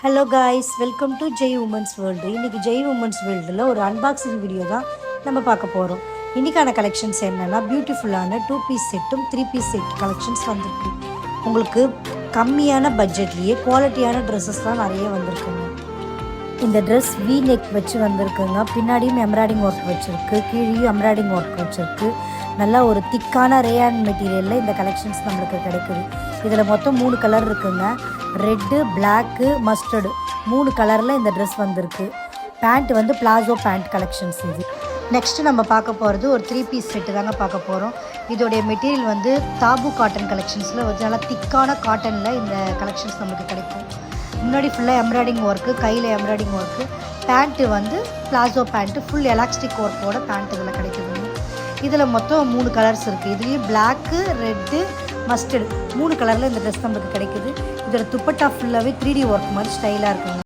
Hello guys, welcome to Jai women's world. இன்றைக்கி Jai women's வேர்ல்டில் ஒரு அன்பாக்சிங் வீடியோ தான் நம்ம பார்க்க போகிறோம். இன்றைக்கான கலெக்ஷன்ஸ் என்னென்னா பியூட்டிஃபுல்லான 2 பீஸ் செட்டும் 3 பீஸ் செட் கலெக்ஷன்ஸ் வந்திருக்கு. உங்களுக்கு கம்மியான பட்ஜெட்லேயே குவாலிட்டியான ட்ரெஸ்ஸஸ்லாம் நிறைய வந்திருக்குங்க. இந்த ட்ரெஸ் வி நெக் வச்சு வந்திருக்குங்க. பின்னாடியும் எம்ப்ராய்டிங் ஒர்க் வச்சுருக்கு, கீழேயும் எம்ப்ராய்டிங் ஒர்க் வச்சுருக்கு. நல்லா ஒரு திக்கான ரேயான் மெட்டீரியலில் இந்த கலெக்ஷன்ஸ் நம்மளுக்கு கிடைக்குது. இதில் மொத்தம் 3 கலர் இருக்குங்க. ரெட்டு, பிளாக்கு, மஸ்டர்டு 3 கலரில் இந்த ட்ரெஸ் வந்திருக்கு. பேண்ட் வந்து பிளாசோ பேண்ட் கலெக்ஷன்ஸ் இது. நெக்ஸ்ட்டு நம்ம பார்க்க போகிறது ஒரு 3 பீஸ் செட்டு தாங்க பார்க்க போகிறோம். இதோடைய மெட்டீரியல் வந்து தாபு காட்டன் கலெக்ஷன்ஸில் வந்து நல்லா திக்கான காட்டனில் இந்த கலெக்ஷன்ஸ் நம்மளுக்கு கிடைக்கும். முன்னாடி ஃபுல்லாக எம்ப்ராய்டிங் ஒர்க்கு, கையில் எம்ப்ராய்டிங் ஒர்க்கு. பேண்ட்டு வந்து பிளாசோ பேண்ட்டு ஃபுல் எலாஸ்டிக் ஒர்க்கோட பேண்ட் இதில் கிடைக்குதுங்க. இதில் மொத்தம் 3 கலர்ஸ் இருக்குது. இதுலேயும் பிளாக்கு, ரெட்டு, மஸ்டர்டு 3 கலரில் இந்த ட்ரெஸ் நம்மளுக்கு கிடைக்குது. இதோட துப்பட்டா ஃபுல்லாகவே 3D ஒர்க் மாதிரி ஸ்டைலாக இருக்குங்க.